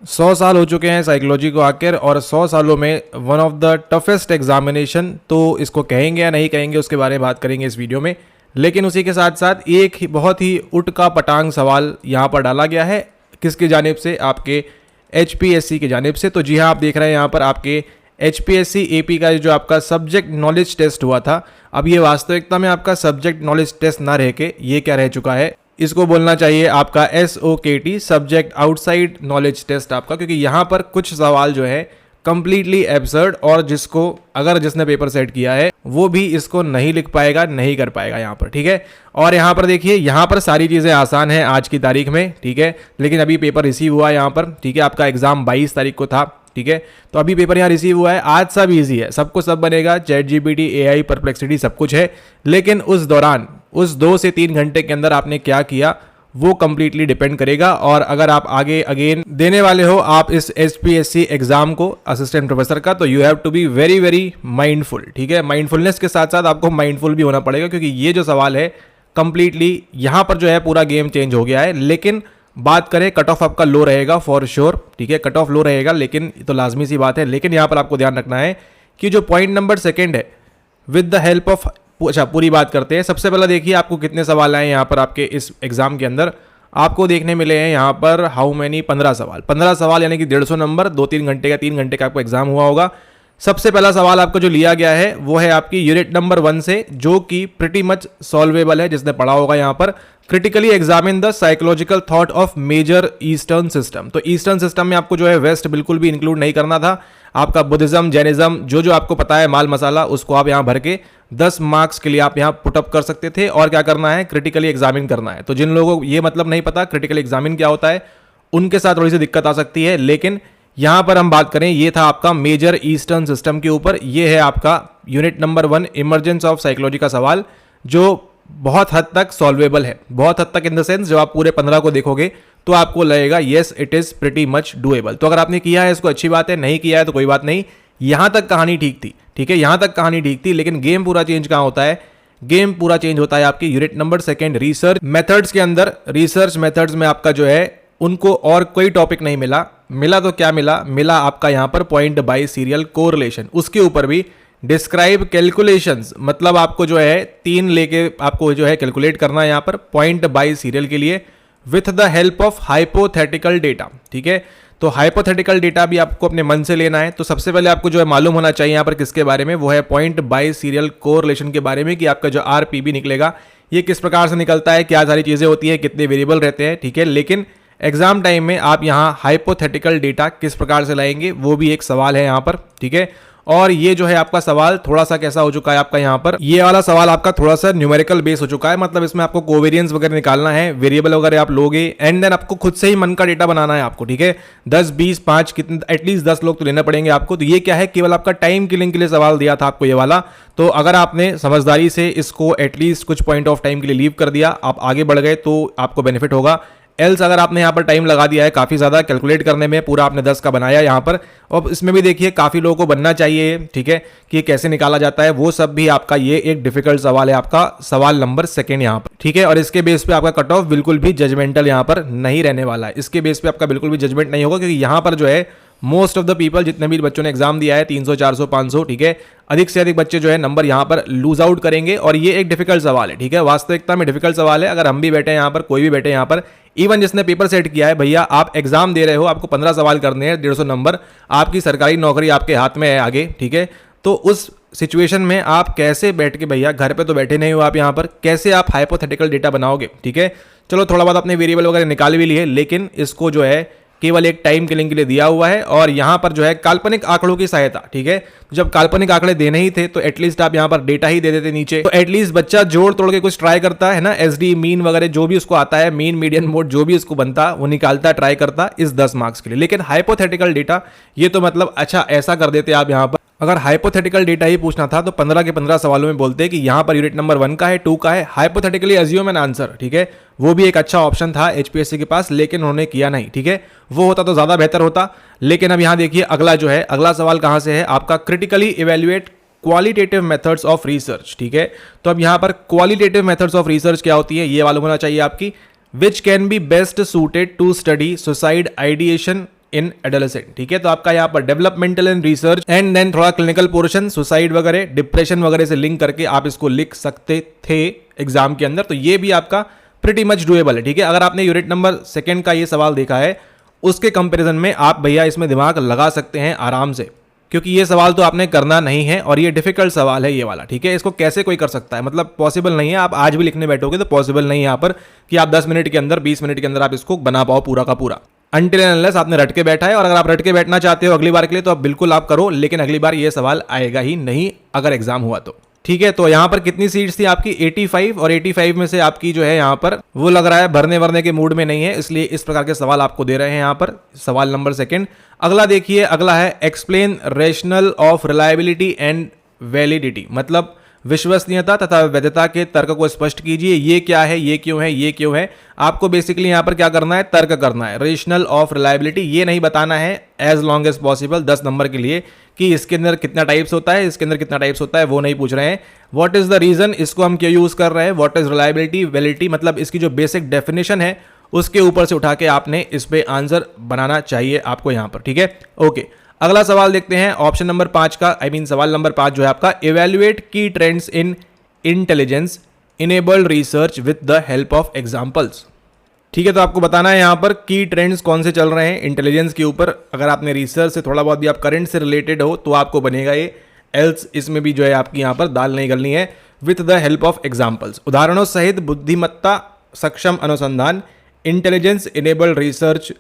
100 साल हो चुके हैं साइकोलॉजी को आकर, और 100 सालों में one of the toughest examination, तो इसको कहेंगे या नहीं कहेंगे उसके बारे में बात करेंगे इस वीडियो में। लेकिन उसी के साथ साथ एक बहुत ही उठ का पटांग सवाल यहाँ पर डाला गया है, किसकी जानिब से? आपके HPSC की जानिब से। तो जी हाँ, आप देख रहे हैं यहाँ पर आपके HPSC AP का जो आपका सब्जेक्ट नॉलेज टेस्ट हुआ था, अब ये वास्तविकता में आपका सब्जेक्ट नॉलेज टेस्ट ना रह के ये क्या रह चुका है, इसको बोलना चाहिए आपका SOKT, subject outside knowledge test आपका, क्योंकि यहाँ पर कुछ सवाल जो है कंप्लीटली एब्सर्ड, और जिसको अगर जिसने पेपर सेट किया है वो भी इसको नहीं लिख पाएगा, नहीं कर पाएगा यहाँ पर, ठीक है। और यहाँ पर देखिए, यहाँ पर सारी चीज़ें आसान हैं आज की तारीख में, ठीक है, लेकिन अभी पेपर रिसीव हुआ है यहाँ पर, ठीक है। आपका एग्जाम 22 तारीख को था, ठीक है, तो अभी पेपर यहाँ रिसीव हुआ है। आज सब इजी है, सबको सब बनेगा, ChatGPT, AI, परप्लेक्सिटी सब कुछ है, लेकिन उस दौरान उस 2 से 3 घंटे के अंदर आपने क्या किया वो कंप्लीटली डिपेंड करेगा। और अगर आप आगे अगेन देने वाले हो आप इस HPSC एग्जाम को असिस्टेंट प्रोफेसर का, तो you have to be very very mindful, ठीक है। माइंडफुलनेस के साथ साथ आपको माइंडफुल भी होना पड़ेगा, क्योंकि ये जो सवाल है कंप्लीटली यहाँ पर जो है पूरा गेम चेंज हो गया है। लेकिन बात करें, कट ऑफ आपका लो रहेगा फॉर श्योर, ठीक है, कट ऑफ लो रहेगा, लेकिन तो लाजमी सी बात है। लेकिन यहाँ पर आपको ध्यान रखना है कि जो पॉइंट नंबर 2 है, विद द हेल्प ऑफ, अच्छा पूरी बात करते हैं। सबसे पहले देखिए आपको कितने सवाल आए यहाँ पर आपके इस एग्जाम के अंदर, आपको देखने मिले हैं यहाँ पर हाउ मैनी, 15 सवाल। 15 सवाल यानी कि 150 नंबर, 2-3 घंटे का, 3 घंटे का आपको एग्जाम हुआ होगा। सबसे पहला सवाल आपको जो लिया गया है वो है आपकी यूनिट नंबर 1 से, जो कि प्रिटी मच सॉल्वेबल है, जिसने पढ़ा होगा यहाँ पर। Critically examine the psychological thought of major eastern system. तो ईस्टर्न सिस्टम में आपको जो है वेस्ट बिल्कुल भी इंक्लूड नहीं करना था, आपका बुद्धिज्म, जैनिज्म, जो जो आपको पता है माल मसाला, उसको आप यहाँ भर के 10 मार्क्स के लिए आप यहाँ पुटअप कर सकते थे। और क्या करना है, क्रिटिकली एग्जामिन करना है। तो जिन लोगों को ये मतलब नहीं पता क्रिटिकली एग्जामिन क्या होता है, उनके साथ थोड़ी सी दिक्कत आ सकती है। लेकिन यहां पर हम बात करें, ये था आपका मेजर ईस्टर्न सिस्टम के ऊपर, ये है आपका unit number 1 emergence of psychology का सवाल, जो बहुत हद तक सॉल्वेबल है। बहुत हद तक इन द सेंस, जब आप पूरे 15 को देखोगे तो आपको लगेगा yes it is pretty much doable. तो अगर आपने किया है इसको अच्छी बात है, नहीं किया है तो कोई बात नहीं। यहां तक कहानी ठीक थी, ठीक है, यहां तक कहानी ठीक थी। लेकिन गेम पूरा चेंज कहां होता है, गेम पूरा चेंज होता है आपकी यूनिट नंबर 2 रिसर्च मेथड्स के अंदर। रिसर्च मेथड्स में आपका जो है उनको और कोई टॉपिक नहीं मिला। मिला तो क्या मिला, मिला आपका यहां पर पॉइंट बाय सीरियल कोरिलेशन, उसके ऊपर भी डिस्क्राइब कैलकुलेशंस, मतलब आपको जो है 3 लेके आपको जो है कैलकुलेट करना है यहां पर पॉइंट बाय सीरियल के लिए, with the help of hypothetical data, ठीक है। तो हाइपोथेटिकल डेटा भी आपको अपने मन से लेना है। तो सबसे पहले आपको जो है मालूम होना चाहिए यहाँ पर किसके बारे में, वो है पॉइंट बाय सीरियल कोरिलेशन के बारे में, कि आपका जो RPB निकलेगा ये किस प्रकार से निकलता है, क्या सारी चीजें होती है, कितने वेरिएबल रहते हैं, ठीक है। लेकिन एग्जाम टाइम में आप यहाँ हाइपोथेटिकल डेटा किस प्रकार से लाएंगे, वो भी एक सवाल है यहाँ पर, ठीक है। और ये जो है आपका सवाल थोड़ा सा कैसा हो चुका है आपका यहाँ पर, ये वाला सवाल आपका थोड़ा सा न्यूमेरिकल बेस हो चुका है। मतलब इसमें आपको कोवेरियंस वगैरह निकालना है, वेरिएबल वगैरह आप लोगे, एंड देन आपको खुद से ही मन का डेटा बनाना है आपको, ठीक है। 10, 20, 5 कितने, एटलीस्ट 10 लोग तो लेना पड़ेंगे आपको। तो ये क्या है, केवल आपका टाइम किलिंग के लिए सवाल दिया था आपको ये वाला। तो अगर आपने समझदारी से इसको एटलीस्ट कुछ पॉइंट ऑफ टाइम के लिए लीव कर दिया, आप आगे बढ़ गए, तो आपको बेनिफिट होगा। एल्स अगर आपने यहाँ पर टाइम लगा दिया है काफ़ी ज़्यादा कैलकुलेट करने में, पूरा आपने 10 का बनाया यहाँ पर, और इसमें भी देखिए काफ़ी लोगों को बनना चाहिए, ठीक है, कि कैसे निकाला जाता है वो सब भी आपका, ये एक डिफिकल्ट सवाल है आपका, सवाल नंबर 2 यहाँ पर, ठीक है। और इसके बेस पे आपका कट ऑफ बिल्कुल भी जजमेंटल यहाँ पर नहीं रहने वाला है। इसके बेस पे आपका बिल्कुल भी जजमेंट नहीं होगा, क्योंकि यहाँ पर जो है मोस्ट ऑफ द पीपल, जितने भी बच्चों ने एग्जाम दिया है 300, 400, 500, ठीक है, अधिक से अधिक बच्चे जो है नंबर यहाँ पर लूज आउट करेंगे। और ये एक डिफिकल्ट सवाल है, ठीक है, वास्तविकता में डिफिकल्ट सवाल है। अगर हम भी बैठे हैं यहाँ पर, कोई भी बैठे यहाँ पर, इवन जिसने पेपर सेट किया है, भैया आप एग्जाम दे रहे हो, आपको 15 सवाल करने हैं, 150 नंबर, आपकी सरकारी नौकरी आपके हाथ में है आगे, ठीक है। तो उस सिचुएशन में आप कैसे बैठ के, भैया घर पे तो बैठे नहीं हो आप यहाँ पर, कैसे आप हाइपोथेटिकल डेटा बनाओगे, ठीक है। चलो थोड़ा बहुत अपने वेरिएबल वगैरह निकाल भी लिए, लेकिन इसको जो है केवल एक टाइम किलिंग के लिए दिया हुआ है। और यहां पर जो है काल्पनिक आंकड़ों की सहायता, ठीक है, जब काल्पनिक आंकड़े देने ही थे तो एटलीस्ट आप यहां पर डेटा ही दे देते नीचे, तो एटलीस्ट बच्चा जोड़ तोड़ के कुछ ट्राई करता है ना, SD मीन वगैरह जो भी उसको आता है, मीन मीडियन मोड जो भी उसको बनता, वो निकालता, ट्राई करता इस 10 मार्क्स के लिए। लेकिन हाइपोथेटिकल डेटा, ये तो मतलब अच्छा ऐसा कर देते आप यहां पर, अगर हाइपोथेटिकल डेटा ही पूछना था तो 15 के 15 सवालों में बोलते कि यहां पर यूनिट नंबर 1 का है, 2 का है, हाइपोथेटिकली अज्यूम एन आंसर, ठीक है। वो भी एक अच्छा ऑप्शन था HPSC के पास, लेकिन उन्होंने किया नहीं, ठीक है। वो होता तो ज्यादा बेहतर होता। लेकिन अब यहां देखिए अगला जो है, अगला सवाल कहां से है आपका, critically evaluate qualitative methods of research, ठीक है। तो अब यहां पर क्वालिटेटिव मेथड्स ऑफ रिसर्च क्या होती है, ये मालूम होना चाहिए आपकी। Which can be best suited to study suicide ideation in adolescent. ठीक है, तो आपका यहाँ पर developmental and research and then थोड़ा क्लिनिकल पोर्शन, सुसाइड वगैरह, डिप्रेशन वगैरह से लिंक करके आप इसको लिख सकते थे एग्जाम के अंदर। तो ये भी आपका प्रिटी मच डुएबल है। ठीक है, अगर आपने यूनिट नंबर 2 का ये सवाल देखा है उसके कंपैरिजन में आप भैया इसमें दिमाग लगा सकते हैं आराम से, क्योंकि ये सवाल तो आपने करना नहीं है और ये डिफिकल्ट सवाल है ये वाला। ठीक है, इसको कैसे कोई कर सकता है, मतलब पॉसिबल नहीं है। आप आज भी लिखने बैठोगे तो पॉसिबल नहीं है यहाँ पर कि आप 10 मिनट के अंदर 20 मिनट के अंदर आप इसको बना पाओ पूरा का पूरा, अनटिल एंड अनलेस आपने रट के बैठा है। और अगर आप रट के बैठना चाहते हो अगली बार के लिए तो आप बिल्कुल आप करो, लेकिन अगली बार ये सवाल आएगा ही नहीं अगर एग्जाम हुआ तो। ठीक है, तो यहाँ पर कितनी सीट्स थी आपकी 85, और 85 में से आपकी जो है यहाँ पर वो लग रहा है भरने के मूड में नहीं है, इसलिए इस प्रकार के सवाल आपको दे रहे हैं यहाँ पर। सवाल नंबर 2 अगला देखिए, अगला है explain rational of reliability and validity, मतलब विश्वसनीयता तथा वैधता के तर्क को स्पष्ट कीजिए। ये क्या है, ये क्यों है, ये क्यों है। आपको बेसिकली यहाँ पर क्या करना है, तर्क करना है। रेशनल ऑफ रिलायबिलिटी ये नहीं बताना है as long as possible 10 number के लिए कि इसके अंदर कितना टाइप्स होता है, इसके अंदर कितना टाइप्स होता है, वो नहीं पूछ रहे हैं। व्हाट इज द रीजन, इसको हम क्यों यूज कर रहे हैं। व्हाट इज रिलायबिलिटी, वैलिडिटी, मतलब इसकी जो बेसिक डेफिनेशन है उसके ऊपर से उठा के आपने इस पे आंसर बनाना चाहिए आपको यहाँ पर। ठीक है, ओके। अगला सवाल देखते हैं ऑप्शन नंबर 5 का, सवाल नंबर 5 जो है आपका, इवेल्युएट की trends in intelligence enabled research with the help of examples. ठीक है, तो आपको बताना है यहाँ पर की ट्रेंड्स कौन से चल रहे हैं इंटेलिजेंस के ऊपर। अगर आपने रिसर्च से थोड़ा बहुत भी आप करंट से रिलेटेड हो तो आपको बनेगा ये, एल्स इसमें भी जो है आपकी यहाँ पर दाल नहीं गलनी है। With the help of examples, उदाहरणों सहित बुद्धिमत्ता सक्षम अनुसंधान, इंटेलिजेंस इनेबल्ड रिसर्च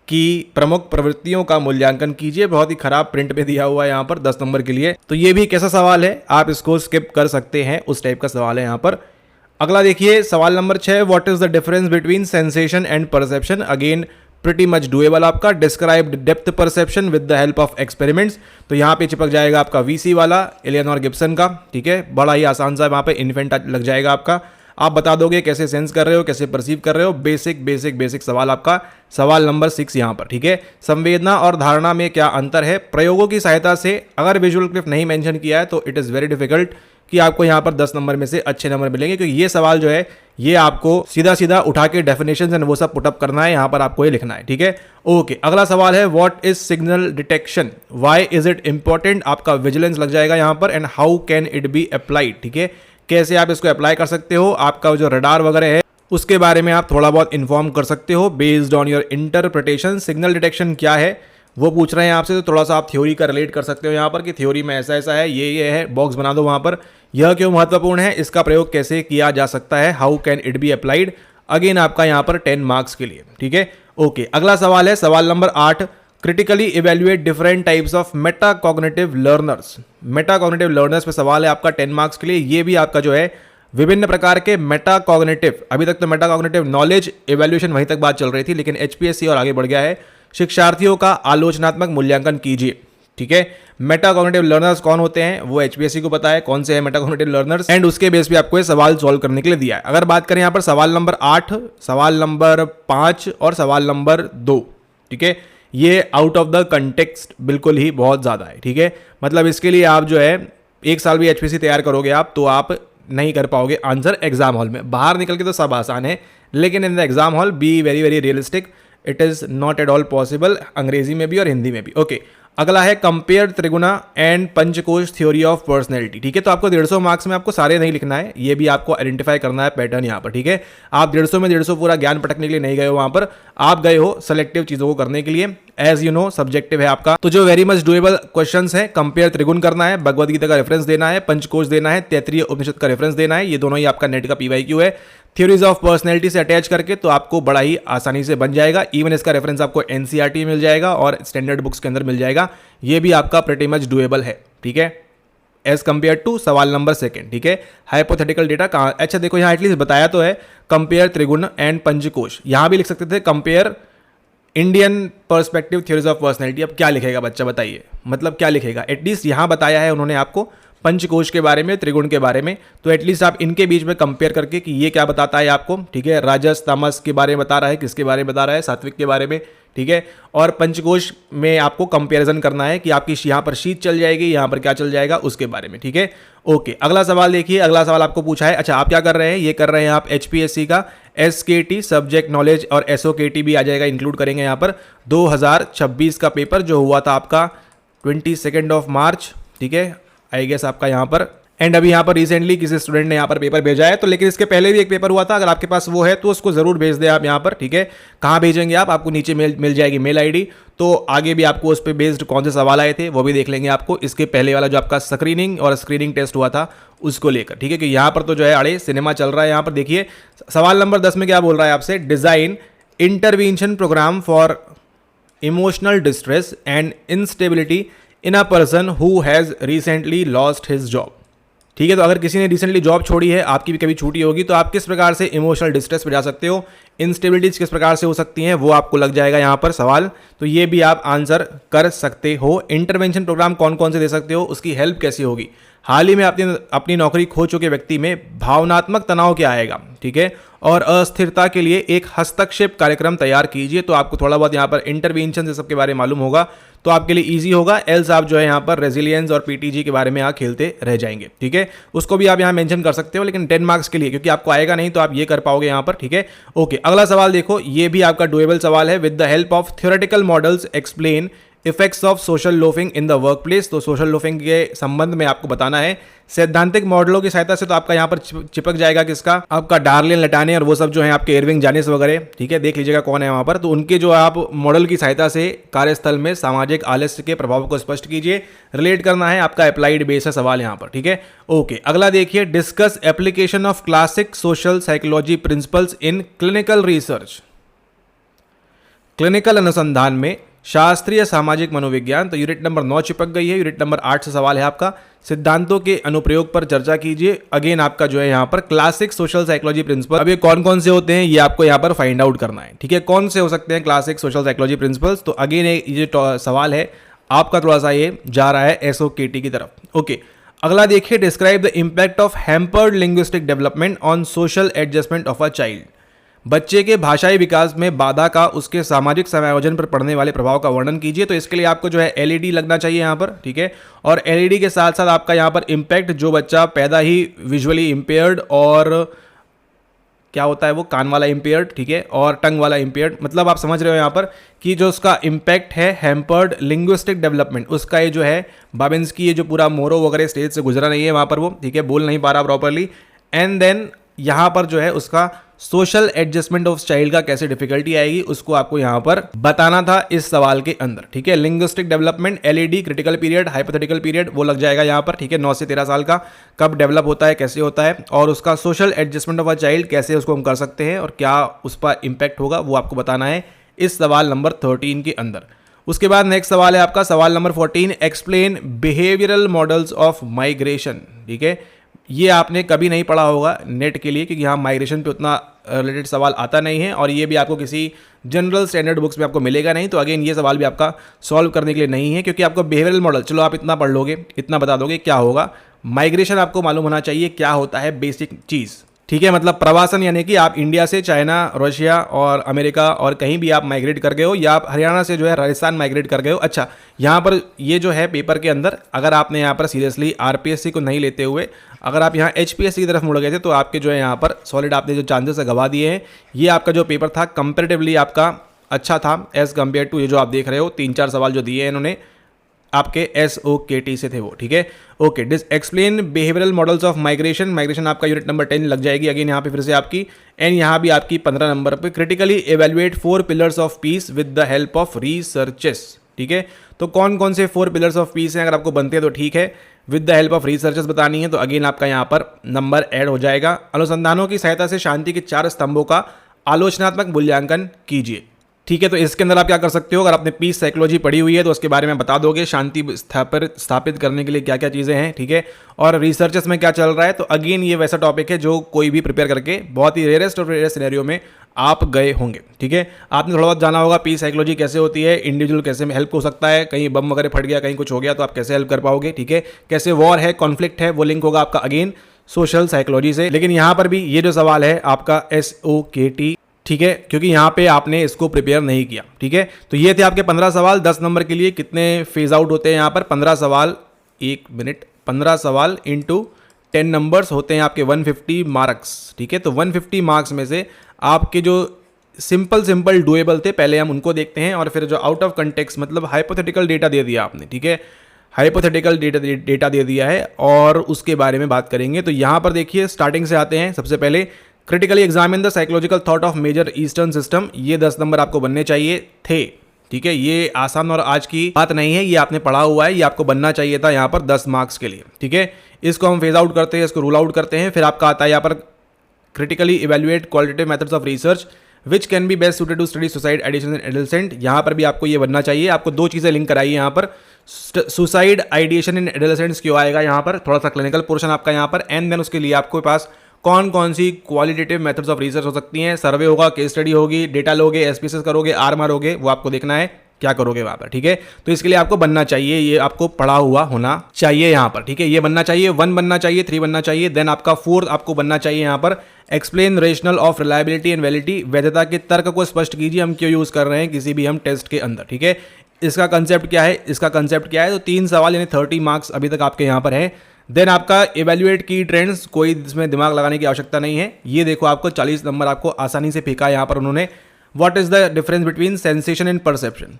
की प्रमुख प्रवृत्तियों का मूल्यांकन कीजिए। बहुत ही खराब प्रिंट में दिया हुआ है यहाँ पर 10 नंबर के लिए, तो ये भी कैसा सवाल है, आप इसको स्किप कर सकते हैं, उस टाइप का सवाल है यहाँ पर। अगला देखिए सवाल नंबर 6, what is the difference between sensation and perception. Again pretty much doable आपका। Describe depth perception with the help of experiments, तो यहाँ पे चिपक जाएगा आपका वीसी वाला, एलियनोर गिब्सन का। ठीक है, बड़ा ही आसान सा वहाँ पे इन्फेंट लग जाएगा आपका। आप बता दोगे कैसे सेंस कर रहे हो, कैसे परसीव कर रहे हो, बेसिक सवाल आपका। सवाल नंबर 6 यहाँ पर। ठीक है, संवेदना और धारणा में क्या अंतर है। प्रयोगों की सहायता से, अगर विजुअल क्लिप नहीं मेंशन किया है तो इट इज़ वेरी डिफिकल्ट कि आपको यहाँ पर 10 नंबर में से अच्छे नंबर मिलेंगे, क्योंकि ये सवाल जो है ये आपको सीधा उठा के डेफिनेशंस एंड वो सब पुटअप करना है, यहाँ पर आपको ये लिखना है। ठीक है, ओके। अगला सवाल है what is signal detection, why is it important. आपका विजिलेंस लग जाएगा यहाँ पर, and how can it be applied. ठीक है, कैसे आप इसको अप्लाई कर सकते हो। आपका जो रडार वगैरह है उसके बारे में आप थोड़ा बहुत इन्फॉर्म कर सकते हो based on your interpretation. Signal detection क्या है वो पूछ रहे हैं आपसे, तो थोड़ा सा आप थ्योरी का रिलेट कर सकते हो यहाँ पर कि थ्योरी में ऐसा ऐसा है, ये है, बॉक्स बना दो वहाँ पर। यह क्यों महत्वपूर्ण है, इसका प्रयोग कैसे किया जा सकता है, how can it be applied. Again आपका यहाँ पर 10 मार्क्स के लिए। ठीक है, ओके। अगला सवाल है सवाल number 8, critically evaluate different types of metacognitive learners. Metacognitive learners पे सवाल है आपका 10 मार्क्स के लिए। ये भी आपका जो है विभिन्न प्रकार के मेटाकॉग्निटिव, अभी तक तो मेटाकॉग्निटिव नॉलेज इवैल्यूएशन वहीं तक बात चल रही थी, लेकिन एचपीएससी और आगे बढ़ गया है। शिक्षार्थियों का आलोचनात्मक मूल्यांकन कीजिए। ठीक है, मेटाकॉग्निटिव लर्नर्स कौन होते हैं वो एचपीएससी को पता है कौन से हैं मेटाकॉग्निटिव लर्नर्स, एंड उसके बेस पे आपको ये सवाल सॉल्व करने के लिए दिया है। अगर बात करें यहाँ पर सवाल नंबर 8, सवाल नंबर 5 और सवाल नंबर 2, ठीक है, ये आउट ऑफ द कंटेक्स्ट बिल्कुल ही बहुत ज़्यादा है। ठीक है, मतलब इसके लिए आप जो है 1 साल भी एचपीएससी तैयार करोगे आप तो आप नहीं कर पाओगे आंसर एग्जाम हॉल में। बाहर निकल के तो सब आसान है, लेकिन in the exam hall B very very realistic, it is not at all possible, अंग्रेजी में भी और हिंदी में भी। ओके, अगला है compare triguna and panchakosha theory of personality. ठीक है, तो आपको 150 मार्क्स में आपको सारे नहीं लिखना है, ये भी आपको आइडेंटिफाई करना है पैटर्न यहाँ पर। ठीक है, आप 150 में 150 पूरा ज्ञान पटकने के लिए नहीं गए हो, वहाँ पर आप गए हो सेलेक्टिव चीज़ों को करने के लिए। एज यू नो सब्जेक्टिव है आपका, तो जो वेरी मच डुएबल क्वेश्चंस है, कंपेयर त्रिगुण करना है, भगवद गीता का रेफरेंस देना है, पंचकोश देना है, तैत्रीय उपनिषद का रेफरेंस देना है। ये दोनों ही आपका नेट का पीवाईक्यू है। थ्योरीज ऑफ पर्सनैलिटी से अटैच करके तो आपको बड़ा ही आसानी से बन जाएगा। इवन इसका रेफरेंस आपको एनसीईआरटी मिल जाएगा और स्टैंडर्ड बुक्स के अंदर मिल जाएगा। ये भी आपका प्रीटी मच डुएबल है। ठीक है, एज कंपेयर टू सवाल नंबर 2। ठीक है, हाइपोथेटिकल डेटा कहाँ, अच्छा देखो यहाँ एटलीस्ट बताया तो है कंपेयर त्रिगुण एंड पंचकोश। यहाँ भी लिख सकते थे compare Indian perspective theories of personality. अब क्या लिखेगा बच्चा बताइए, मतलब क्या लिखेगा, एटलीस्ट यहाँ बताया है उन्होंने आपको पंचकोश के बारे में, त्रिगुण के बारे में। तो एटलीस्ट आप इनके बीच में कंपेयर करके कि ये क्या बताता है आपको, ठीक है। राजस तामस के बारे में बता रहा है, किसके बारे में बता रहा है, सात्विक के बारे में, ठीक है। और पंचकोश में आपको कंपैरिजन करना है कि आपकी यहाँ पर शीत चल जाएगी, यहाँ पर क्या चल जाएगा, उसके बारे में, ठीक है। ओके, अगला सवाल देखिए। अगला सवाल आपको पूछा है, अच्छा आप क्या कर रहे हैं, ये कर रहे हैं आप HPSC का SKT सब्जेक्ट नॉलेज और SOKT भी आ जाएगा, इंक्लूड करेंगे यहाँ पर 2026 का पेपर जो हुआ था आपका 22 मार्च, ठीक है, आई गेस आपका यहाँ पर। एंड अभी यहाँ पर रिसेंटली किसी स्टूडेंट ने यहाँ पर पेपर भेजा है, तो लेकिन इसके पहले भी एक पेपर हुआ था, अगर आपके पास वो है तो उसको जरूर भेज दें आप यहाँ पर, ठीक है। कहाँ भेजेंगे आप, आपको नीचे मिल जाएगी मेल आईडी, तो आगे भी आपको उस पर बेस्ड कौन से सवाल आए थे वो भी देख लेंगे आपको, इसके पहले वाला जो आपका स्क्रीनिंग और स्क्रीनिंग टेस्ट हुआ था उसको लेकर, ठीक है। कि यहाँ पर तो जो है अड़े सिनेमा चल रहा है। यहाँ पर देखिए सवाल नंबर 10 में क्या बोल रहा है आपसे, design intervention program for emotional distress and instability in a person who has recently lost his job, ठीक है। तो अगर किसी ने रिसेंटली जॉब छोड़ी है, आपकी भी कभी छूटी होगी, तो आप किस प्रकार से इमोशनल डिस्ट्रेस में जा सकते हो, इंस्टेबिलिटीज किस प्रकार से हो सकती हैं, वो आपको लग जाएगा यहाँ पर सवाल। तो ये भी आप आंसर कर सकते हो। इंटरवेंशन प्रोग्राम कौन कौन से दे सकते हो, उसकी हेल्प कैसी होगी, हाल ही में अपनी नौकरी खो चुके व्यक्ति में भावनात्मक तनाव क्या आएगा, ठीक है, और अस्थिरता के लिए एक हस्तक्षेप कार्यक्रम तैयार कीजिए। तो आपको थोड़ा बहुत यहाँ पर इंटरवेंशन से सबके बारे में मालूम होगा तो आपके लिए इजी होगा, एल्स आप जो है यहाँ पर रेजिलियंस और PTG के बारे में यहाँ खेलते रह जाएंगे, ठीक है। उसको भी आप यहाँ मेंशन कर सकते हो, लेकिन 10 मार्क्स के लिए, क्योंकि आपको आएगा नहीं तो आप ये कर पाओगे यहाँ पर, ठीक है। ओके, अगला सवाल देखो, ये भी आपका डुएबल सवाल है। With the help of theoretical models explain effects of social loafing in the work place. तो सोशल लोफिंग के संबंध में आपको बताना है सैद्धांतिक मॉडलों की सहायता से। तो आपका यहाँ पर चिपक जाएगा किसका, आपका डार्लिन लटाने और वो सब जो है आपके इरविंग जानिस वगैरह, ठीक है, देख लीजिएगा कौन है वहाँ पर। तो उनके जो आप मॉडल की सहायता से कार्यस्थल में सामाजिक आलस्य के प्रभाव को स्पष्ट कीजिए। रिलेट करना है, आपका अप्लाइड बेस है सवाल यहाँ पर, ठीक है। ओके, अगला देखिए, discuss application of classic social psychology principles in clinical research. Clinical अनुसंधान में शास्त्रीय सामाजिक मनोविज्ञान। तो यूनिट नंबर 9 चिपक गई है। यूनिट नंबर 8 से सवाल है आपका, सिद्धांतों के अनुप्रयोग पर चर्चा कीजिए। अगेन आपका जो है यहाँ पर क्लासिक सोशल साइकोलॉजी प्रिंसिपल। अब ये कौन कौन से होते हैं ये आपको यहाँ पर फाइंड आउट करना है, ठीक है। कौन से हो सकते हैं क्लासिक सोशल साइकोलॉजी प्रिंसिपल्स। तो अगेन ये सवाल है आपका, थोड़ा सा ये जा रहा है SOKT की तरफ। ओके, अगला देखिए, describe the impact of hampered linguistic development on social adjustment of a child. बच्चे के भाषाई विकास में बाधा का उसके सामाजिक समायोजन पर पड़ने वाले प्रभाव का वर्णन कीजिए। तो इसके लिए आपको जो है LED लगना चाहिए यहाँ पर, ठीक है। और LED के साथ साथ आपका यहाँ पर इम्पैक्ट, जो बच्चा पैदा ही विजुअली इम्पेयर्ड और क्या होता है वो कान वाला इम्पेयर्ड, ठीक है, और टंग वाला इम्पेयर्ड, मतलब आप समझ रहे हो यहाँ पर कि जो उसका इम्पैक्ट है हैम्पर्ड लिंग्विस्टिक डेवलपमेंट, उसका ये जो है बाबिन्स्की ये जो पूरा मोरो वगैरह स्टेज से गुजरा नहीं है वहाँ पर वो, ठीक है, बोल नहीं पा रहा प्रॉपरली। एंड देन यहाँ पर जो है उसका सोशल एडजस्टमेंट ऑफ चाइल्ड का कैसे डिफिकल्टी आएगी उसको आपको यहाँ पर बताना था इस सवाल के अंदर, ठीक है। Linguistic development, LED, critical period, hypothetical period वो लग जाएगा यहाँ पर, ठीक है। 9 से 13 साल का कब डेवलप होता है, कैसे होता है, और उसका social adjustment of a child कैसे उसको हम कर सकते हैं और क्या उस पर इम्पैक्ट होगा वो आपको बताना है इस सवाल नंबर 13 के अंदर। उसके बाद नेक्स्ट सवाल है आपका सवाल number 14, explain behavioural models of migration, ठीक है। ये आपने कभी नहीं पढ़ा होगा नेट के लिए, क्योंकि यहाँ माइग्रेशन पे उतना रिलेटेड सवाल आता नहीं है और ये भी आपको किसी जनरल स्टैंडर्ड बुक्स में आपको मिलेगा नहीं। तो अगेन ये सवाल भी आपका सॉल्व करने के लिए नहीं है, क्योंकि आपको बिहेवियरल मॉडल, चलो आप इतना पढ़ लोगे, इतना बता दोगे क्या होगा, माइग्रेशन आपको मालूम होना चाहिए क्या होता है, बेसिक चीज़, ठीक है। मतलब प्रवासन यानी कि आप इंडिया से चाइना, रशिया और अमेरिका और कहीं भी आप माइग्रेट कर गए हो, या आप हरियाणा से जो है राजस्थान माइग्रेट कर गए हो। अच्छा, यहाँ पर ये जो है पेपर के अंदर अगर आपने यहाँ पर सीरियसली RPSC को नहीं लेते हुए अगर आप यहाँ HPSC की तरफ मुड़ गए थे तो आपके जो है यहाँ पर सॉलिड आपने जो चांसेस गवा दिए हैं। ये आपका जो पेपर था कंपेरेटिवली आपका अच्छा था एज़ कम्पेयर टू ये जो आप देख रहे हो 3-4 सवाल जो दिए हैं इन्होंने आपके SOKT से थे वो, ठीक है। Okay, explain behavioural models of migration. Migration आपका यूनिट नंबर 10 लग जाएगी अगेन यहाँ पे फिर से आपकी, एंड यहाँ भी आपकी 15 नंबर पे critically evaluate 4 pillars of peace with the help of researches, ठीक है। तो कौन कौन से 4 पिलर्स ऑफ पीस हैं, अगर आपको बनते हैं तो ठीक है, with the help of researches बतानी है तो अगेन आपका यहाँ पर नंबर ऐड हो जाएगा। अनुसंधानों की सहायता से शांति के 4 स्तंभों का आलोचनात्मक मूल्यांकन कीजिए, ठीक है, तो इसके अंदर आप क्या कर सकते हो, अगर आपने पीस साइकोलॉजी पढ़ी हुई है तो उसके बारे में बता दोगे, शांति स्थापित करने के लिए क्या क्या चीज़ें हैं, ठीक है, और रिसर्चेस में क्या चल रहा है। तो अगेन ये वैसा टॉपिक है जो कोई भी प्रिपेयर करके बहुत ही रेयरेस्ट और रेयरेस्ट सिनेरियो में आप गए होंगे, ठीक है। आपने थोड़ा बहुत जाना होगा पीस साइकोलॉजी कैसे होती है, इंडिविजुअल कैसे में हेल्प हो सकता है, कहीं बम वगैरह फट गया, कहीं कुछ हो गया तो आप कैसे हेल्प कर पाओगे, ठीक है, कैसे वॉर है, कॉन्फ्लिक्ट है, वो लिंक होगा आपका अगेन सोशल साइकोलॉजी से। लेकिन यहाँ पर भी ये जो सवाल है आपका SOKT, ठीक है, क्योंकि यहाँ पे आपने इसको प्रिपेयर नहीं किया, ठीक है। तो ये थे आपके 15 सवाल। 10 नंबर के लिए कितने फेज आउट होते हैं यहाँ पर, 15 सवाल, 1 मिनट, 15 सवाल इंटू 10 नंबर्स होते हैं आपके 150 मार्क्स, ठीक है। तो 150 मार्क्स में से आपके जो सिंपल डुएबल थे पहले हम उनको देखते हैं, और फिर जो आउट ऑफ कंटेक्स्ट मतलब हाइपोथेटिकल डेटा दे दिया आपने, ठीक है, हाइपोथेटिकल डेटा दे दिया है और उसके बारे में बात करेंगे। तो यहाँ पर देखिए स्टार्टिंग से आते हैं। सबसे पहले critically examine the psychological thought of major eastern system, ये 10 नंबर आपको बनने चाहिए थे, ठीक है। ये आसान और आज की बात नहीं है, ये आपने पढ़ा हुआ है, ये आपको बनना चाहिए था यहाँ पर 10 मार्क्स के लिए, ठीक है। इसको हम फेज आउट करते हैं, इसको रूल आउट करते हैं। फिर आपका आता है यहाँ पर critically evaluate qualitative methods of research which can be best suited to study suicide ideation in adolescent, यहाँ पर भी आपको ये बनना चाहिए। आपको दो चीज़ें लिंक कराई यहाँ पर, सुसाइड आइडिएशन इन एडोलसेंट्स क्यों आएगा यहाँ पर, थोड़ा सा क्लिनिकल पोर्शन आपका यहाँ पर, एंड देन उसके लिए आपके पास कौन कौन सी क्वालिटेटिव मेथड्स ऑफ रिसर्च हो सकती हैं, सर्वे होगा, केस स्टडी होगी, डेटा लोगे, SPSS करोगे, आर मारोगे, वो आपको देखना है क्या करोगे वहाँ पर, ठीक है। तो इसके लिए आपको बनना चाहिए, ये आपको पढ़ा हुआ होना चाहिए यहाँ पर, ठीक है। ये बनना चाहिए, 1 बनना चाहिए, 3 बनना चाहिए। देन आपका 4 आपको बनना चाहिए यहाँ पर explain rational of reliability and validity, वैधता के तर्क को स्पष्ट कीजिए, हम क्यों यूज़ कर रहे हैं किसी भी हम टेस्ट के अंदर, ठीक है। इसका कंसेप्ट क्या है, इसका कंसेप्ट क्या है। तो 3 सवाल यानी 30 मार्क्स अभी तक आपके यहाँ पर है। देन आपका इवेल्युएट की ट्रेंड्स, कोई इसमें दिमाग लगाने की आवश्यकता नहीं है। ये देखो आपको 40 नंबर आपको आसानी से फेंका यहाँ पर उन्होंने। What is the difference between sensation and perception,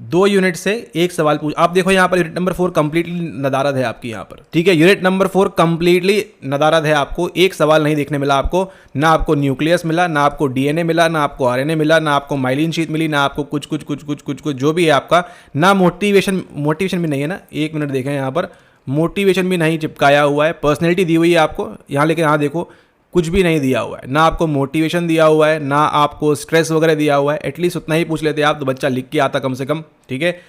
2 unit से एक सवाल पूछ। आप देखो यहाँ पर यूनिट नंबर 4 कंप्लीटली नदारद है आपकी यहाँ पर, ठीक है। यूनिट नंबर 4 कंप्लीटली नदारद है, आपको एक सवाल नहीं देखने मिला आपको, ना आपको न्यूक्लियस मिला, ना आपको DNA मिला, ना आपको RNA मिला, ना आपको माइलिन शीट मिली, ना आपको कुछ जो भी है आपका, ना मोटिवेशन भी नहीं है ना, 1 मिनट देखें यहाँ पर, मोटिवेशन भी नहीं चिपकाया हुआ है। पर्सनैलिटी दी हुई है आपको यहाँ, लेकिन यहाँ देखो कुछ भी नहीं दिया हुआ है, ना आपको मोटिवेशन दिया हुआ है, ना आपको स्ट्रेस वगैरह दिया हुआ है। एटलीस्ट उतना ही पूछ लेते आप तो बच्चा लिख के आता कम से कम, ठीक है।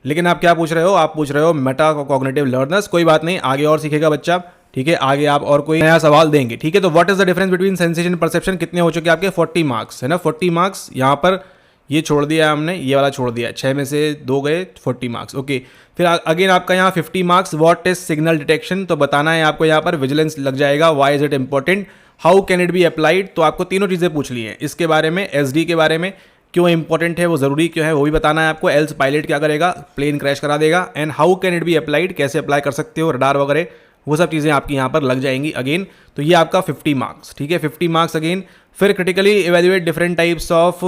लेकिन आप क्या पूछ रहे हो, आप पूछ रहे हो मेटा कॉग्निटिव लर्नर्स, कोई बात नहीं, आगे और सीखेगा बच्चा, ठीक है। आगे आप और कोई नया सवाल देंगे, ठीक है। तो what is the difference between sensation perception, कितने हो चुके आपके 40 मार्क्स है ना, 40 मार्क्स यहाँ पर ये छोड़ दिया हमने, ये वाला छोड़ दिया, 6 में से 2 गए, 40 मार्क्स, ओके। फिर अगेन आपका यहाँ 50 marks, what is signal detection, तो बताना है आपको यहाँ पर, विजिलेंस लग जाएगा, why is it important, how can it be applied, तो आपको तीनों चीज़ें पूछ ली हैं इसके बारे में। SD के बारे में क्यों इंपॉर्टेंट है, वो ज़रूरी क्यों है, वो भी बताना है आपको। एल्स पायलट क्या करेगा, प्लेन क्रैश करा देगा। And how can it be applied, कैसे अप्लाई कर सकते हो, रडार वगैरह, वो सब चीज़ें आपकी यहाँ पर लग जाएंगी अगेन। तो ये आपका 50 मार्क्स, ठीक है, 50 मार्क्स अगेन। फिर critically evaluate different types of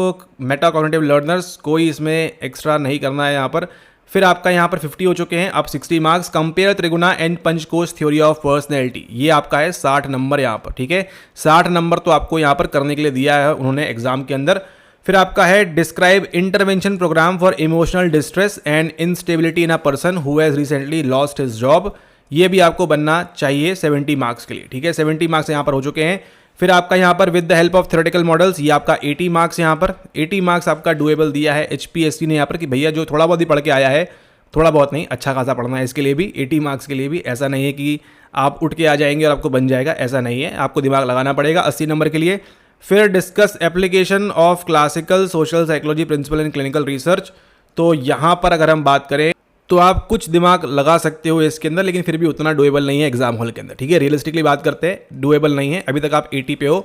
Meta cognitive learners, कोई इसमें एक्स्ट्रा नहीं करना है यहाँ पर। फिर आपका यहाँ पर 50 हो चुके हैं, अब 60 marks. Compare triguna and panchakosha theory of personality, ये आपका है 60 नंबर यहाँ पर, ठीक है। 60 नंबर तो आपको यहाँ पर करने के लिए दिया है उन्होंने एग्जाम के अंदर। फिर आपका है describe intervention program for emotional distress and instability in a person who has recently lost his job, ये भी आपको बनना चाहिए 70 मार्क्स के लिए, ठीक है। 70 मार्क्स यहाँ पर हो चुके हैं। फिर आपका यहाँ पर with the help of theoretical models, ये आपका 80 मार्क्स यहाँ पर, 80 मार्क्स आपका डुएबल दिया है HPSC ने यहाँ पर, कि भैया जो थोड़ा बहुत ही पढ़ के आया है, थोड़ा बहुत नहीं, अच्छा खासा पढ़ना है इसके लिए भी, 80 मार्क्स के लिए भी। ऐसा नहीं है कि आप उठ के आ जाएंगे और आपको बन जाएगा, ऐसा नहीं है, आपको दिमाग लगाना पड़ेगा 80 नंबर के लिए। फिर discuss application of classical social psychology principle in clinical research, तो यहाँ पर अगर हम बात करें तो आप कुछ दिमाग लगा सकते हो इसके अंदर, लेकिन फिर भी उतना डुएबल नहीं है एग्जाम हॉल के अंदर, ठीक है। रियलिस्टिकली बात करते हैं, डुएबल नहीं है, अभी तक आप 80 पे हो।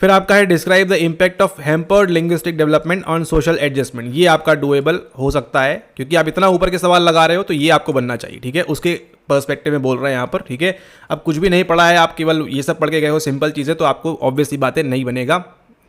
फिर आपका है describe the impact of hampered linguistic development on social adjustment, ये आपका डुएबल हो सकता है, क्योंकि आप इतना ऊपर के सवाल लगा रहे हो तो ये आपको बनना चाहिए, ठीक है। उसके पर्सपेक्टिव में बोल रहे हैं यहाँ पर, ठीक है। अब कुछ भी नहीं पढ़ा है, आप केवल ये सब पढ़ के गए हो सिंपल चीज़ें, तो आपको ऑब्वियसली बातें नहीं बनेगा,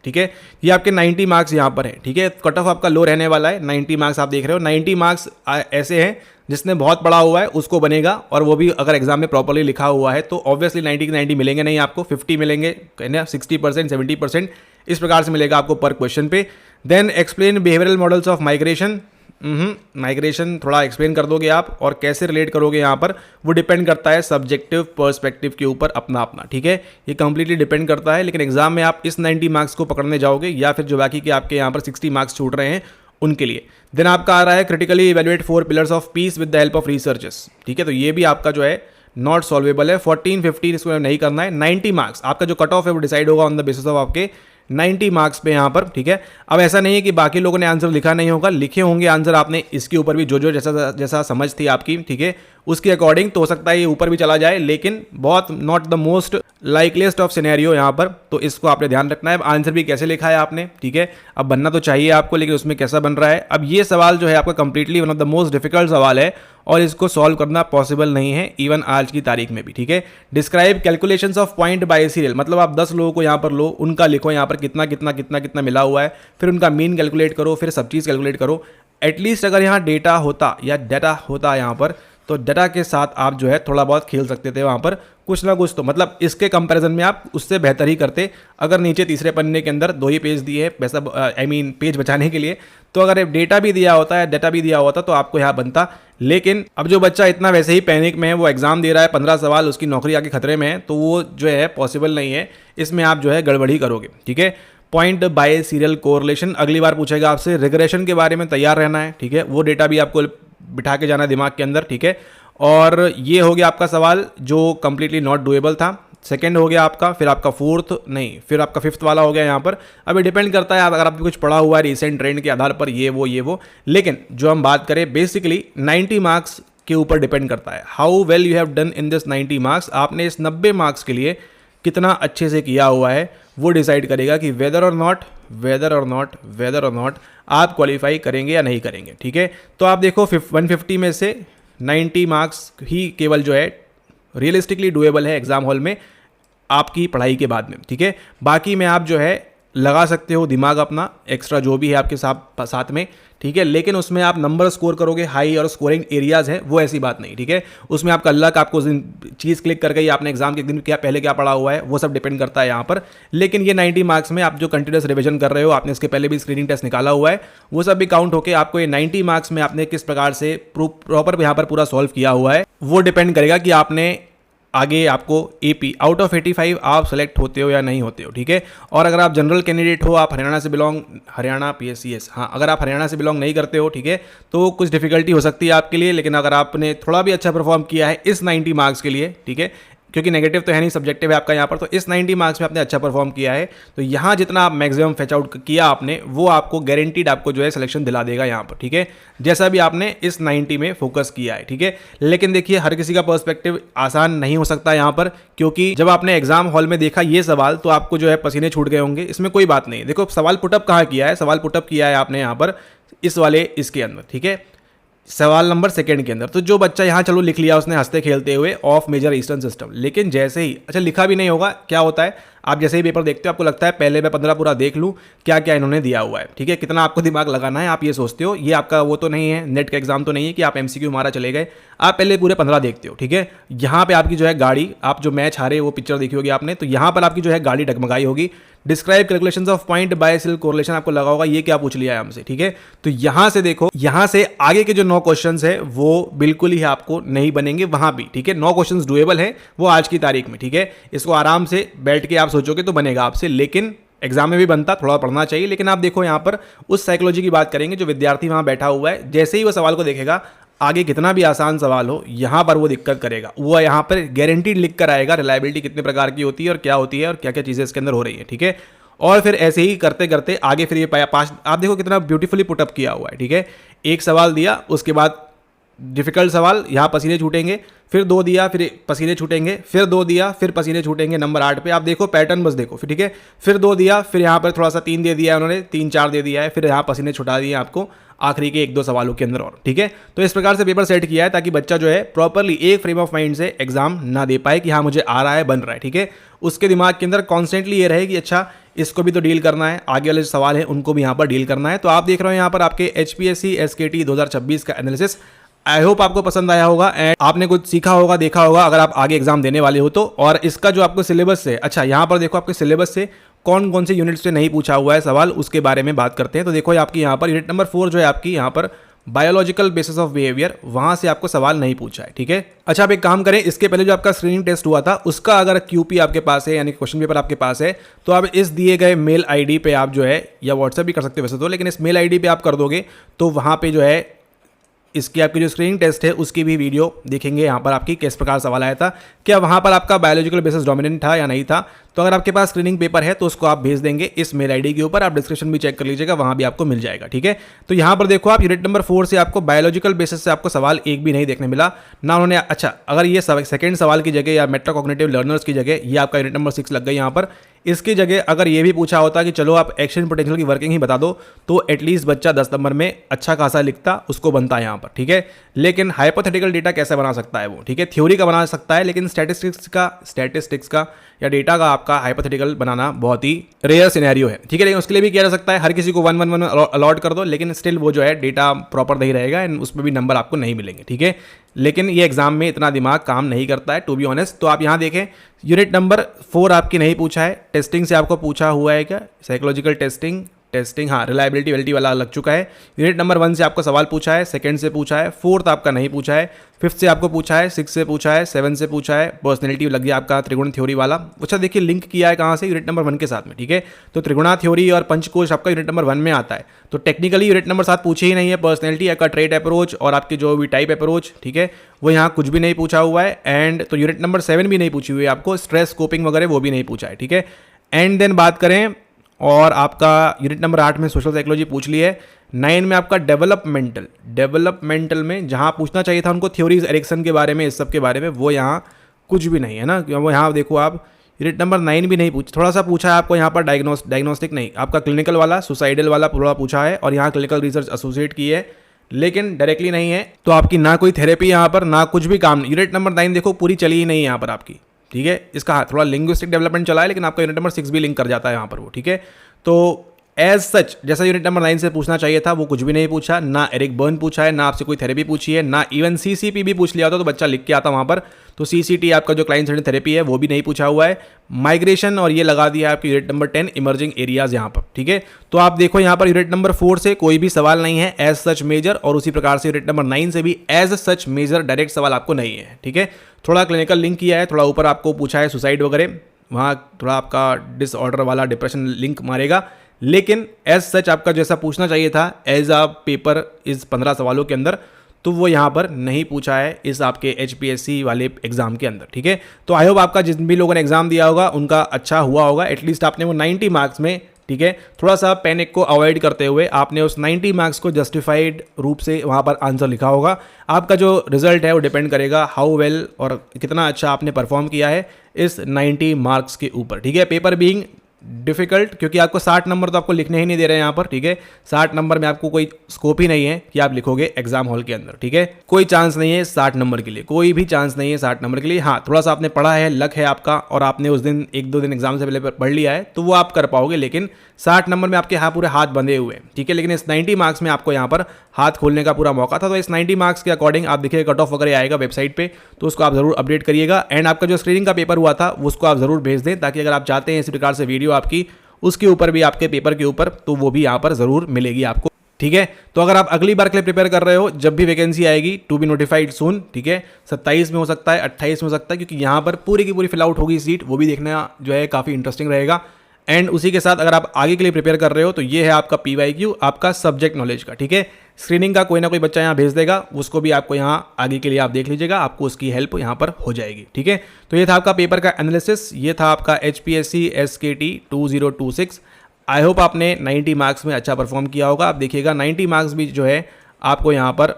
ठीक है। ये आपके 90 मार्क्स यहाँ पर है, ठीक है। कट ऑफ आपका लो रहने वाला है, 90 मार्क्स आप देख रहे हो। 90 मार्क्स ऐसे हैं जिसने बहुत पढ़ा हुआ है उसको बनेगा, और वो भी अगर एग्जाम में प्रॉपर्ली लिखा हुआ है तो ऑब्वियसली 90 के 90 मिलेंगे नहीं आपको, 50 मिलेंगे, कहना 60%, 70%, इस प्रकार से मिलेगा आपको पर क्वेश्चन पे। Then explain behavioural models of migration, migration थोड़ा एक्सप्लेन कर दोगे आप, और कैसे रिलेट करोगे यहाँ पर वो डिपेंड करता है सब्जेक्टिव पर्सपेक्टिव के ऊपर अपना अपना, ठीक है। ये कंप्लीटली डिपेंड करता है, लेकिन एग्जाम में आप इस 90 मार्क्स को पकड़ने जाओगे या फिर जो बाकी के आपके यहाँ पर 60 मार्क्स छूट रहे हैं उनके लिए। देन आपका आ रहा है critically evaluate 4 pillars of peace with the help of researches, ठीक है। तो ये भी आपका जो है नॉट सॉल्वेबल है। 14-15 इसको नहीं करना है। 90 मार्क्स आपका जो कट ऑफ है वो डिसाइड होगा ऑन द बेसिस ऑफ आपके 90 मार्क्स पे यहाँ पर, ठीक है। अब ऐसा नहीं है कि बाकी लोगों ने आंसर लिखा नहीं होगा, लिखे होंगे आंसर आपने इसके ऊपर भी, जो जो जैसा जैसा समझ थी आपकी, ठीक है, उसके अकॉर्डिंग। तो हो सकता है ये ऊपर भी चला जाए, लेकिन बहुत not the most likeliest of scenario यहाँ पर। तो इसको आपने ध्यान रखना है। आंसर भी कैसे लिखा है आपने, ठीक है। अब बनना तो चाहिए आपको, लेकिन उसमें कैसा बन रहा है। अब ये सवाल जो है आपका completely one of the most difficult सवाल है, और इसको सॉल्व करना पॉसिबल नहीं है इवन आज की तारीख में भी, ठीक है। Describe calculations of point by serial, मतलब आप 10 लोगों को यहाँ पर लो, उनका लिखो यहाँ पर कितना कितना कितना कितना मिला हुआ है, फिर उनका मीन कैलकुलेट करो, फिर सब चीज़ कैलकुलेट करो। एटलीस्ट अगर यहाँ डेटा होता या डाटा होता यहाँ पर, तो डाटा के साथ आप जो है थोड़ा बहुत खेल सकते थे वहाँ पर, कुछ ना कुछ तो, मतलब इसके कंपैरिजन में आप उससे बेहतर ही करते। अगर नीचे तीसरे पन्ने के अंदर 2 ही पेज दिए हैं पैसा पेज बचाने के लिए, तो अगर डेटा भी दिया होता है, डाटा भी दिया होता, तो आपको यहाँ बनता। लेकिन अब जो बच्चा इतना वैसे ही पैनिक में है, वो एग्जाम दे रहा है, 15 सवाल, उसकी नौकरी आके खतरे में है, तो वो जो है पॉसिबल नहीं है। इसमें आप जो है गड़बड़ी करोगे, ठीक है। पॉइंट बाय सीरियल कोरिलेशन अगली बार पूछेगा आपसे। रिग्रेशन के बारे में तैयार रहना है, ठीक है। वो डेटा भी आपको बिठा के जाना दिमाग के अंदर, ठीक है। और ये हो गया आपका सवाल जो कंप्लीटली नॉट डुएबल था। सेकंड हो गया आपका, फिर आपका फोर्थ नहीं, फिर आपका फिफ्थ वाला हो गया यहाँ पर। अभी डिपेंड करता है अगर आपने कुछ पढ़ा हुआ है रिसेंट ट्रेंड के आधार पर, ये वो। लेकिन जो हम बात करें बेसिकली 90 मार्क्स के ऊपर डिपेंड करता है। How well you have done in this 90 marks, आपने इस 90 मार्क्स के लिए कितना अच्छे से किया हुआ है, वो डिसाइड करेगा कि वेदर और नॉट आप क्वालिफाई करेंगे या नहीं करेंगे, ठीक है। तो आप देखो 150 में से 90 मार्क्स ही केवल जो है रियलिस्टिकली डुएबल है एग्जाम हॉल में आपकी पढ़ाई के बाद में, ठीक है। बाकी में आप जो है लगा सकते हो दिमाग अपना एक्स्ट्रा जो भी है आपके साथ में, ठीक है। लेकिन उसमें आप नंबर स्कोर करोगे हाई और स्कोरिंग एरियाज है, वो ऐसी बात नहीं, ठीक है। उसमें आपका लक, आपको चीज़ क्लिक कर गई, आपने एग्जाम के दिन क्या पहले क्या पढ़ा हुआ है, वो सब डिपेंड करता है यहाँ पर। लेकिन ये 90 मार्क्स में आप जो कंटिन्यूस रिवीजन कर रहे हो, आपने इसके पहले भी स्क्रीनिंग टेस्ट निकाला हुआ है, वो सब भी काउंट होकर आपको ये 90 मार्क्स में आपने किस प्रकार से प्रॉपर यहाँ पर पूरा सॉल्व किया हुआ है, वो डिपेंड करेगा कि आपने आगे आपको एपी आउट ऑफ 85 आप सेलेक्ट होते हो या नहीं होते हो, ठीक है। और अगर आप जनरल कैंडिडेट हो, आप हरियाणा PSCS, हाँ, अगर आप हरियाणा से बिलोंग नहीं करते हो, ठीक है, तो कुछ डिफिकल्टी हो सकती है आपके लिए। लेकिन अगर आपने थोड़ा भी अच्छा परफॉर्म किया है इस 90 मार्क्स के लिए, ठीक है, क्योंकि नेगेटिव तो है नहीं, सब्जेक्टिव है आपका यहाँ पर, तो इस 90 मार्क्स में आपने अच्छा परफॉर्म किया है, तो यहाँ जितना आप मैक्सिमम फेच आउट किया आपने, वो आपको गारंटीड आपको जो है सिलेक्शन दिला देगा यहाँ पर, ठीक है, जैसा भी आपने इस 90 में फोकस किया है, ठीक है। लेकिन देखिए हर किसी का पर्सपेक्टिव आसान नहीं हो सकता यहाँ पर, क्योंकि जब आपने एग्जाम हॉल में देखा ये सवाल, तो आपको जो है पसीने छूट गए होंगे। इसमें कोई बात नहीं, देखो सवाल पुटअप कहाँ किया है, सवाल पुटअप किया है आपने यहाँ पर इस वाले इसके अंदर, ठीक है, सवाल नंबर 2 के अंदर। तो जो बच्चा यहाँ चलो लिख लिया उसने हंसते खेलते हुए ऑफ मेजर ईस्टर्न सिस्टम, लेकिन जैसे ही अच्छा लिखा भी नहीं होगा, क्या होता है आप जैसे ही पेपर देखते हो आपको लगता है पहले मैं 15 पूरा देख लूँ क्या क्या इन्होंने दिया हुआ है, ठीक है, कितना आपको दिमाग लगाना है, आप ये सोचते हो। ये आपका वो तो नहीं है, नेट का एग्जाम तो नहीं है कि आप MCQ मारा चले गए, आप पहले पूरे 15 देखते हो, ठीक है। यहाँ पे आपकी जो है गाड़ी, आप जो मैच हारे वो पिक्चर देखी होगी आपने, तो यहाँ पर आपकी जो है गाड़ी डगमगाई होगी। Describe calculations of point by serial correlation आपको लगा होगा ये क्या पूछ लिया है हमसे, ठीक है। तो यहाँ से देखो, यहाँ से आगे के जो 9 क्वेश्चंस है वो बिल्कुल ही आपको नहीं बनेंगे वहां भी, ठीक है। 9 क्वेश्चंस डुएबल है वो आज की तारीख में, ठीक है। इसको आराम से बैठ के आप सोचोगे तो बनेगा आपसे, लेकिन एग्जाम में भी बनता, थोड़ा पढ़ना चाहिए। लेकिन आप देखो यहाँ पर उस साइकोलॉजी की बात करेंगे, जो विद्यार्थी वहां बैठा हुआ है, जैसे ही वो सवाल को देखेगा, आगे कितना भी आसान सवाल हो, यहाँ पर वो दिक्कत करेगा, वो यहाँ पर गारंटीड लिख कर आएगा रिलायबिलिटी कितने प्रकार की होती है और क्या होती है और क्या क्या चीज़ें इसके अंदर हो रही है, ठीक है। और फिर ऐसे ही करते करते आगे फिर ये पास, आप देखो कितना ब्यूटीफुली पुटअप किया हुआ है, ठीक है। एक सवाल दिया, उसके बाद डिफिकल्ट सवाल, यहाँ पसीने छूटेंगे, फिर 2 दिया, फिर पसीने छूटेंगे, फिर 2 दिया, फिर पसीने छूटेंगे। नंबर 8 पे आप देखो पैटर्न बस देखो, फिर ठीक है, फिर 2 दिया, फिर यहाँ पर थोड़ा सा 3 दे दिया उन्होंने, 3-4 दे दिया है, फिर यहाँ पसीने छुटा दिए आपको आखिरी के 1-2 सवालों के अंदर और, ठीक है। तो इस प्रकार से पेपर सेट किया है ताकि बच्चा जो है प्रॉपरली एक फ्रेम ऑफ माइंड से एग्जाम ना दे पाए कि हाँ मुझे आ रहा है, बन रहा है, ठीक है। उसके दिमाग के अंदर कॉन्स्टेंटली ये रहे कि अच्छा इसको भी तो डील करना है, आगे वाले जो सवाल हैं उनको भी यहाँ पर डील करना है। तो आप देख रहे हो यहाँ पर आपके HPSC SKT 2026 का एनालिसिस। आई होप आपको पसंद आया होगा एंड आपने कुछ सीखा होगा, देखा होगा, अगर आप आगे एग्जाम देने वाले हो तो। और इसका जो आपको सिलेबस से, अच्छा यहाँ पर देखो आपके सिलेबस से कौन कौन से यूनिट से नहीं पूछा हुआ है सवाल, उसके बारे में बात करते हैं। तो देखो आपकी यहाँ पर यूनिट नंबर 4 जो है आपकी यहाँ पर बायोलॉजिकल बेसिस ऑफ बिहेवियर, वहां से आपको सवाल नहीं पूछा है, ठीक है। अच्छा, आप एक काम करें, इसके पहले जो आपका स्क्रीनिंग टेस्ट हुआ था उसका अगर क्यूपी आपके पास है यानी क्वेश्चन पेपर आपके पास है, तो आप इस दिए गए मेल आईडी पे आप जो है, या व्हाट्सएप भी कर सकते हो वैसे तो, लेकिन इस मेल आईडी पे आप कर दोगे तो वहां पे जो है इसकी आपकी जो स्क्रीनिंग टेस्ट है उसकी भी वीडियो देखेंगे। यहाँ पर आपकी किस प्रकार सवाल आया था, क्या वहाँ पर आपका बायोलॉजिकल बेसिस डोमिनेंट था या नहीं था। तो अगर आपके पास स्क्रीनिंग पेपर है तो उसको आप भेज देंगे इस मेल आईडी के ऊपर, आप डिस्क्रिप्शन भी चेक कर लीजिएगा, वहाँ भी आपको मिल जाएगा, ठीक है। तो यहाँ पर देखो आप यूनिट नंबर 4 से आपको बायोलॉजिकल बेसिस से आपको सवाल एक भी नहीं देखने मिला ना उन्होंने। अच्छा, अगर ये सेकंड सवाल की जगह या मेटाकॉग्निटिव लर्नर्स की जगह ये आपका यूनिट नंबर 6 लग गई यहाँ पर, इसकी जगह अगर ये भी पूछा होता कि चलो आप एक्शन पोटेंशियल की वर्किंग ही बता दो, तो एटलीस्ट बच्चा 10 नंबर में अच्छा खासा लिखता, उसको बनता है यहाँ पर, ठीक है। लेकिन हाइपोथेटिकल डेटा कैसे बना सकता है वो, ठीक है, थ्योरी का बना सकता है, लेकिन स्टैटिस्टिक्स का या डेटा का आपका हाइपोथेटिकल बनाना बहुत ही रेयर सिनेरियो है, ठीक है। लेकिन उसके लिए भी किया जा सकता है, हर किसी को 1-1-1 अलॉट कर दो, लेकिन स्टिल वो जो है डेटा प्रॉपर नहीं रहेगा एंड उसमें भी नंबर आपको नहीं मिलेंगे, ठीक है। लेकिन ये एग्जाम में इतना दिमाग काम नहीं करता है टू बी ऑनेस्ट। तो आप यहाँ देखें, यूनिट नंबर 4 आपकी नहीं पूछा है, टेस्टिंग से आपको पूछा हुआ है क्या, साइकोलॉजिकल टेस्टिंग, हाँ, रिलायबिलिटी वेलिटी वाला लग चुका है। यूनिट नंबर 1 से आपको सवाल पूछा है, सेकंड से पूछा है, 4th आपका नहीं पूछा है, 5th से आपको पूछा है, 6 से पूछा है, 7 से पूछा है, पर्सनैलिटी लग गया आपका त्रिगुण थ्योरी वाला। अच्छा देखिए, लिंक किया है कहाँ से, यूनिट नंबर 1 के साथ में, ठीक है। तो त्रिगुणा थ्योरी और पंचकोश आपका यूनिट नंबर 1 में आता है, तो टेक्निकली यूनिट नंबर 7 पूछे ही नहीं है। पर्सनैलिटी आपका ट्रेट अप्रोच और आपकी जो भी टाइप अप्रोच, ठीक है, वो यहाँ कुछ भी नहीं पूछा हुआ है। एंड तो यूनिट नंबर 7 भी नहीं पूछी हुई है आपको, स्ट्रेस कोपिंग वगैरह वो भी नहीं पूछा है, ठीक है। एंड देन बात करें, और आपका यूनिट नंबर 8 में सोशल साइकोलॉजी पूछ ली है। 9 में आपका डेवलपमेंटल में जहाँ पूछना चाहिए था उनको थ्योरीज एरिक्सन के बारे में, इस सब के बारे में, वो यहाँ कुछ भी नहीं है ना। वो यहाँ देखो आप, यूनिट नंबर 9 भी नहीं पूछ, थोड़ा सा पूछा है आपको यहाँ पर डायग्नोस्टिक नहीं, आपका क्लिनिकल वाला, सुसाइडल वाला थोड़ा पूछा है, और यहाँ क्लिनिकल रिसर्च एसोसिएट की है, लेकिन डायरेक्टली नहीं है। तो आपकी ना कोई थेरेपी यहाँ पर, ना कुछ भी काम। यूनिट नंबर 9 देखो पूरी चली ही नहीं है यहाँ पर आपकी, ठीक है। इसका थोड़ा लिंग्विस्टिक डेवलपमेंट चला है, लेकिन आपका यूनिट नंबर 6 भी लिंक कर जाता है यहाँ पर वो, ठीक है। तो एज सच जैसा यूनिट नंबर 9 से पूछना चाहिए था वो कुछ भी नहीं पूछा, ना एरिक बर्न पूछा है, ना आपसे कोई थेरेपी पूछी है, ना इवन सीसीपी भी पूछ लिया होता तो बच्चा लिख के आता वहाँ पर। तो सीसीटी आपका जो क्लाइंट सेंटर थेरेपी है वो भी नहीं पूछा हुआ है। माइग्रेशन और ये लगा दिया है आपकी यूनिट नंबर 10 इमर्जिंग एरियाज यहाँ पर, ठीक है। तो आप देखो यहाँ पर यूनिट नंबर 4 से कोई भी सवाल नहीं है एज सच मेजर, और उसी प्रकार से यूनिट नंबर 9 से भी एज सच मेजर डायरेक्ट सवाल आपको नहीं है, ठीक है। थोड़ा क्लिनिकल लिंक किया है, थोड़ा ऊपर आपको पूछा है सुसाइड वगैरह, वहाँ थोड़ा आपका डिसऑर्डर वाला डिप्रेशन लिंक मारेगा, लेकिन एज सच आपका जैसा पूछना चाहिए था एज अ पेपर इस 15 सवालों के अंदर, तो वो यहाँ पर नहीं पूछा है इस आपके HPSC वाले एग्जाम के अंदर, ठीक है। तो आई होप आपका जिन भी लोगों ने एग्जाम दिया होगा उनका अच्छा हुआ होगा, एटलीस्ट आपने वो 90 मार्क्स में, ठीक है, थोड़ा सा पैनिक को अवॉइड करते हुए आपने उस 90 मार्क्स को जस्टिफाइड रूप से वहाँ पर आंसर लिखा होगा। आपका जो रिजल्ट है वो डिपेंड करेगा हाउ वेल और कितना अच्छा आपने परफॉर्म किया है इस 90 मार्क्स के ऊपर, ठीक है। पेपर बीइंग डिफिकल्ट, क्योंकि आपको 60 नंबर तो आपको लिखने ही नहीं दे रहे हैं यहाँ पर, ठीक है। 60 नंबर में आपको कोई स्कोप ही नहीं है कि आप लिखोगे एग्जाम हॉल के अंदर, ठीक है। कोई चांस नहीं है 60 नंबर के लिए, कोई भी चांस नहीं है 60 नंबर के लिए। हाँ, थोड़ा सा आपने पढ़ा है, लक है आपका, और आपने उस दिन 1-2 दिन एग्जाम से पहले पढ़ लिया है तो वो आप कर पाओगे, लेकिन 60 नंबर में आपके पूरे हाथ बंधे हुए हैं, ठीक है। लेकिन इस 90 मार्क्स में आपको यहाँ पर हाथ खोलने का पूरा मौका था। तो इस 90 मार्क्स के अकॉर्डिंग आप देखिए कट ऑफ वगैरह आएगा वेबसाइट पे, तो उसको आप जरूर अपडेट करिएगा। एंड आपका जो स्क्रीनिंग का पेपर हुआ था उसको आप जरूर भेज दें, ताकि अगर आप चाहते हैं इसी प्रकार से वीडियो आपकी उसके ऊपर भी, आपके पेपर के ऊपर, तो वो भी यहाँ पर जरूर मिलेगी आपको, ठीक है। तो अगर आप अगली बार के लिए प्रिपेयर कर रहे हो, जब भी वैकेंसी आएगी टू बी नोटिफाइड सून, ठीक है, 27 में हो सकता है, 28 में हो सकता है, क्योंकि यहाँ पर पूरी की पूरी फिल आउट होगी सीट, वो भी देखना जो है काफ़ी इंटरेस्टिंग रहेगा। एंड उसी के साथ अगर आप आगे के लिए प्रिपेयर कर रहे हो तो ये है आपका PYQ, आपका सब्जेक्ट नॉलेज का, ठीक है। स्क्रीनिंग का कोई ना कोई बच्चा यहाँ भेज देगा, उसको भी आपको यहाँ आगे के लिए आप देख लीजिएगा, आपको उसकी हेल्प यहाँ पर हो जाएगी, ठीक है। तो ये था आपका पेपर का एनालिसिस, ये था आपका HPSC SKT 2026। आई होप आपने 90 मार्क्स में अच्छा परफॉर्म किया होगा। आप देखिएगा 90 मार्क्स भी जो है आपको यहाँ पर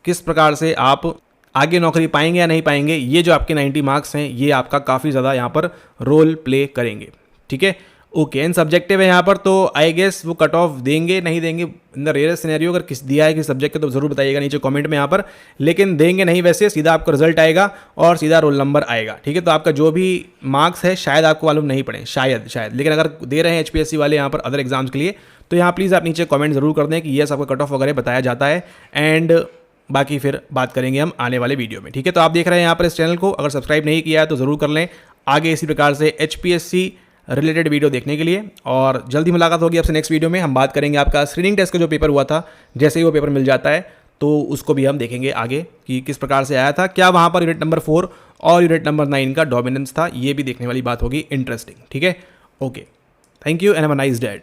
किस प्रकार से आप आगे नौकरी पाएंगे या नहीं पाएंगे, ये जो आपके 90 मार्क्स हैं ये आपका काफ़ी ज़्यादा यहाँ पर रोल प्ले करेंगे, ठीक है। ओके, एंड सब्जेक्टिव है यहाँ पर, तो आई गेस वो कट ऑफ देंगे नहीं देंगे इन द रेयरेस्ट सिनेरियो, अगर किस दिया है कि सब्जेक्ट है तो जरूर बताइएगा नीचे कमेंट में यहाँ पर, लेकिन देंगे नहीं, वैसे सीधा आपका रिजल्ट आएगा और सीधा रोल नंबर आएगा, ठीक है। तो आपका जो भी मार्क्स है शायद आपको मालूम नहीं पड़े, शायद, लेकिन अगर दे रहे हैं HPSC वाले यहाँ पर अदर एग्जाम्स के लिए, तो यहाँ प्लीज़ आप नीचे कमेंट जरूर कर दें कि यस आपका कट ऑफ वगैरह बताया जाता है। एंड बाकी फिर बात करेंगे हम आने वाले वीडियो में, ठीक है। तो आप देख रहे हैं यहाँ पर इस चैनल को, अगर सब्सक्राइब नहीं किया है तो ज़रूर कर लें आगे इसी प्रकार से HPSC रिलेटेड वीडियो देखने के लिए। और जल्दी मुलाकात होगी आपसे नेक्स्ट वीडियो में, हम बात करेंगे आपका स्क्रीनिंग टेस्ट का जो पेपर हुआ था, जैसे ही वो पेपर मिल जाता है तो उसको भी हम देखेंगे आगे कि किस प्रकार से आया था, क्या वहाँ पर यूनिट नंबर 4 और यूनिट नंबर 9 का डोमिनेंस था, ये भी देखने वाली बात होगी इंटरेस्टिंग। ठीक है, okay, thank you and have a nice day.